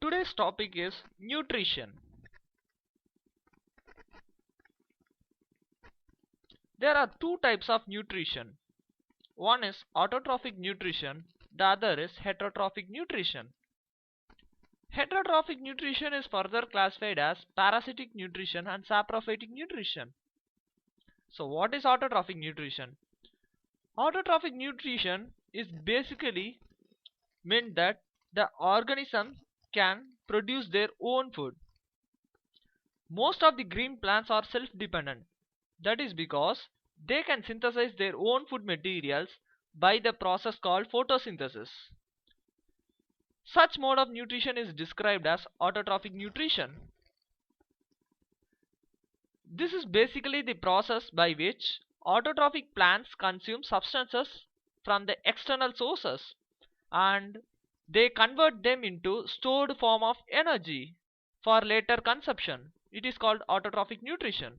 today's topic is nutrition. There are two types of nutrition. One is autotrophic nutrition, the other is heterotrophic nutrition. Heterotrophic nutrition is further classified as parasitic nutrition and saprophytic nutrition. So what is autotrophic nutrition? Autotrophic nutrition is basically meant that the organism can produce their own food. Most of the green plants are self-dependent. That is because they can synthesize their own food materials by the process called photosynthesis. Such mode of nutrition is described as autotrophic nutrition. This is basically the process by which autotrophic plants consume substances from the external sources and they convert them into stored form of energy for later consumption. It is called autotrophic nutrition.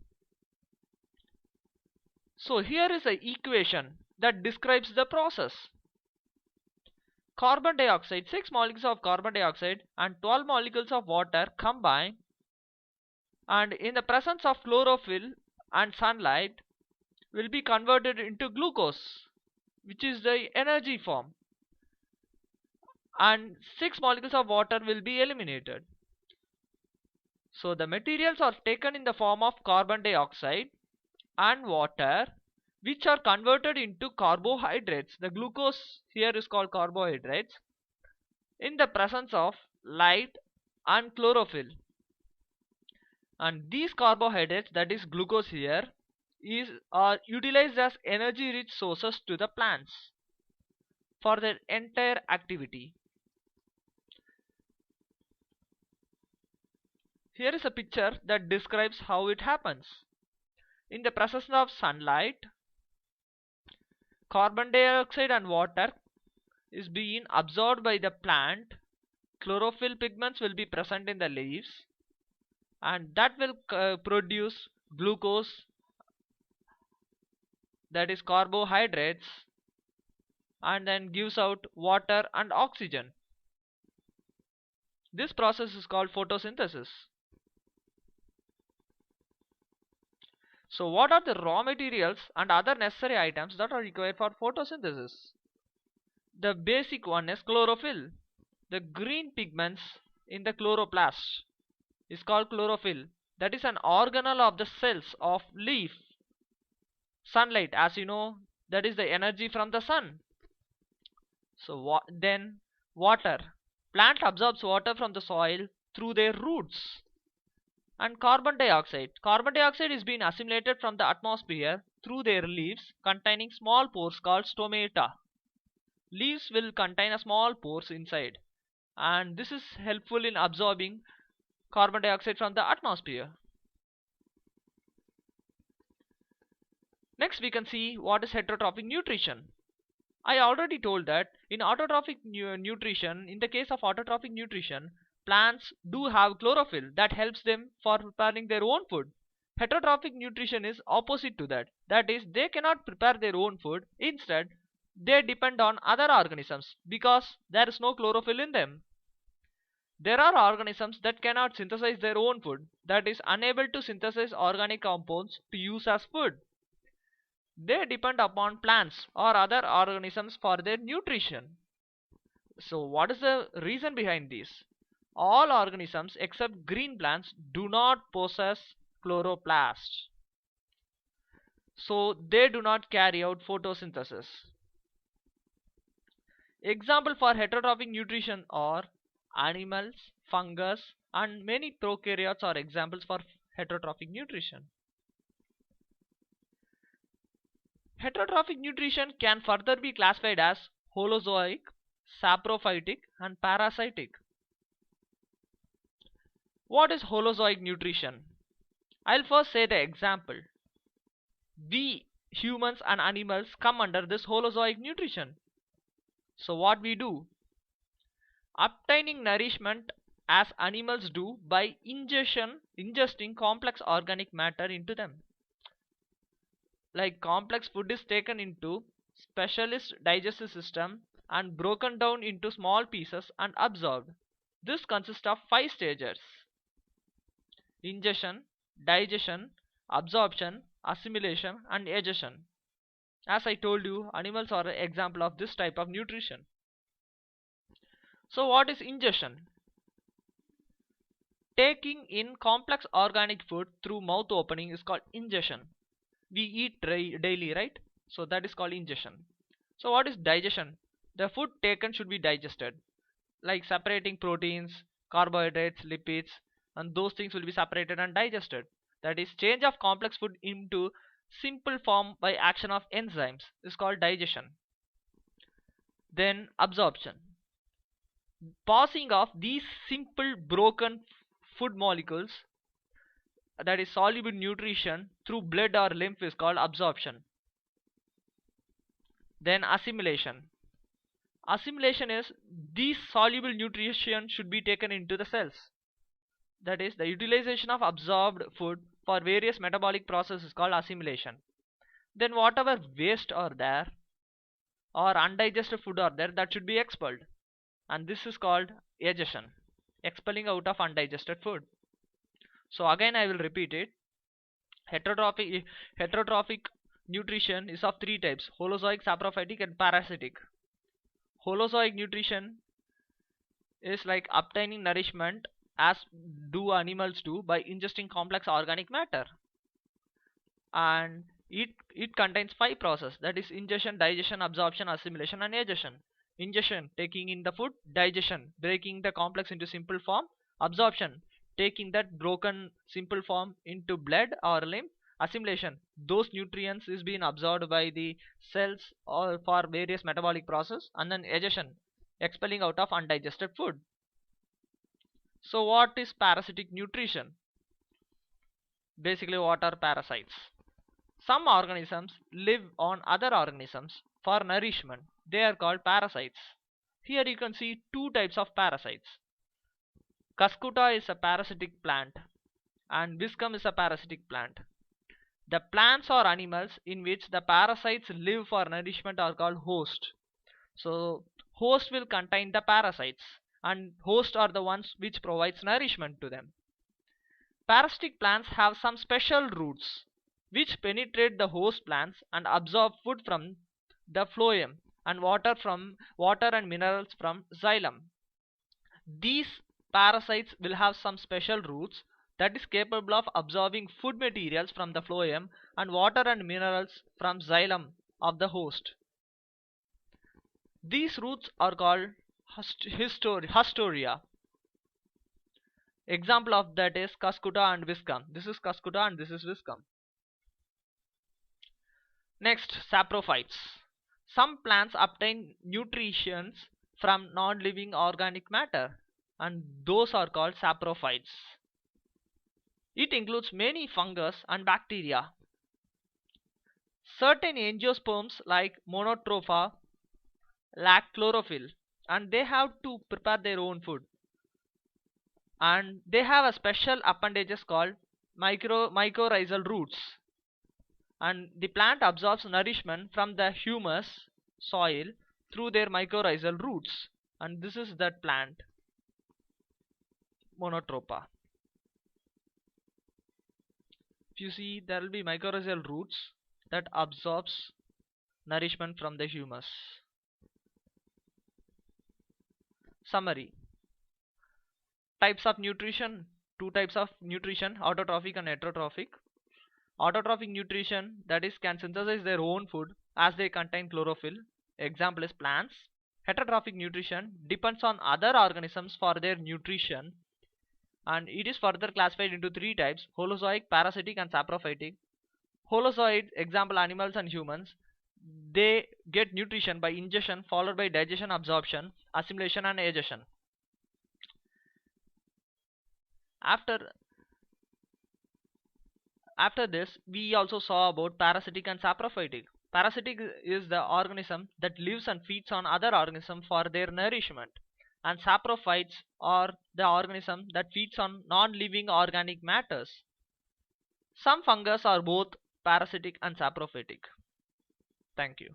So here is an equation that describes the process. Carbon dioxide, 6 molecules of carbon dioxide and 12 molecules of water combine, and in the presence of chlorophyll and sunlight will be converted into glucose, which is the energy form, and 6 molecules of water will be eliminated. So the materials are taken in the form of carbon dioxide and water, which are converted into carbohydrates. The glucose here is called carbohydrates in the presence of light and chlorophyll. And these carbohydrates, that is glucose here, are utilized as energy rich sources to the plants for their entire activity. Here is a picture that describes how it happens. In the presence of sunlight, carbon dioxide and water is being absorbed by the plant. Chlorophyll pigments will be present in the leaves and that will produce glucose, that is carbohydrates, and then gives out water and oxygen. This process is called photosynthesis. So what are the raw materials and other necessary items that are required for photosynthesis? The basic one is chlorophyll. The green pigments in the chloroplast is called chlorophyll. That is an organelle of the cells of leaf. Sunlight, as you know, that is the energy from the sun. So then water. Plant absorbs water from the soil through their roots. And carbon dioxide. Carbon dioxide is being assimilated from the atmosphere through their leaves containing small pores called stomata. Leaves will contain a small pores inside, and this is helpful in absorbing carbon dioxide from the atmosphere. Next we can see what is heterotrophic nutrition. I already told that in autotrophic nutrition, in the case of autotrophic nutrition, plants do have chlorophyll that helps them for preparing their own food. Heterotrophic nutrition is opposite to that. That is, they cannot prepare their own food. Instead, they depend on other organisms because there is no chlorophyll in them. There are organisms that cannot synthesize their own food, that is unable to synthesize organic compounds to use as food. They depend upon plants or other organisms for their nutrition. So what is the reason behind this? All organisms except green plants do not possess chloroplast. So they do not carry out photosynthesis. Example for heterotrophic nutrition are animals, fungus, and many prokaryotes are examples for heterotrophic nutrition. Heterotrophic nutrition can further be classified as holozoic, saprophytic, and parasitic. What is holozoic nutrition? I'll first say the example. We humans and animals come under this holozoic nutrition. So what we do? Obtaining nourishment as animals do by ingesting complex organic matter into them. Like complex food is taken into specialist digestive system and broken down into small pieces and absorbed. This consists of 5 stages: ingestion, digestion, absorption, assimilation, and egestion. As I told you, animals are an example of this type of nutrition. So what is ingestion? Taking in complex organic food through mouth opening is called ingestion. We eat daily, right? So that is called ingestion. So what is digestion? The food taken should be digested, like separating proteins, carbohydrates, lipids, and those things will be separated and digested. That is, change of complex food into simple form by action of enzymes is called digestion. Then absorption. Passing of these simple broken food molecules, that is soluble nutrition, through blood or lymph is called absorption. Then assimilation. Assimilation is these soluble nutrition should be taken into the cells. That is, the utilization of absorbed food for various metabolic processes is called assimilation. Then whatever waste are there or undigested food are there, that should be expelled, and this is called egestion, expelling out of undigested food. So again I will repeat it. Heterotrophic nutrition is of 3 types: holozoic, saprophytic, and parasitic. Holozoic nutrition is like obtaining nourishment as do animals do by ingesting complex organic matter, and it contains 5 processes, that is ingestion, digestion, absorption, assimilation, and egestion. Ingestion, taking in the food; digestion, breaking the complex into simple form; absorption, taking that broken simple form into blood or lymph; assimilation, those nutrients is being absorbed by the cells or for various metabolic process; and then egestion, expelling out of undigested food. So what is parasitic nutrition? Basically, what are parasites? Some organisms live on other organisms for nourishment. They are called parasites. Here you can see 2 types of parasites. Cuscuta is a parasitic plant and Viscum is a parasitic plant. The plants or animals in which the parasites live for nourishment are called host. So host will contain the parasites, and host are the ones which provides nourishment to them. Parasitic plants have some special roots which penetrate the host plants and absorb food from the phloem and water and minerals from xylem. These parasites will have some special roots that is capable of absorbing food materials from the phloem and water and minerals from xylem of the host. These roots are called Haustoria. Example of that is Cuscuta and Viscum. This is Cuscuta and this is Viscum. Next, saprophytes. Some plants obtain nutrients from non-living organic matter, and those are called saprophytes. It includes many fungus and bacteria. Certain angiosperms like Monotropha lack chlorophyll, and they have to prepare their own food. And they have a special appendages called mycorrhizal roots, and the plant absorbs nourishment from the humus soil through their mycorrhizal roots, and this is that plant, Monotropa. If you see, there will be mycorrhizal roots that absorbs nourishment from the humus. Summary: types of nutrition: 2 types of nutrition, autotrophic and heterotrophic. Autotrophic nutrition, that is, can synthesize their own food as they contain chlorophyll. Example is plants. Heterotrophic nutrition depends on other organisms for their nutrition, and it is further classified into 3 types: holozoic, parasitic, and saprophytic. Holozoid, example animals and humans, they get nutrition by ingestion followed by digestion, absorption, assimilation, and egestion. After this, we also saw about parasitic and saprophytic. Parasitic is the organism that lives and feeds on other organisms for their nourishment, and saprophytes are the organism that feeds on non-living organic matters. Some fungus are both parasitic and saprophytic. Thank you.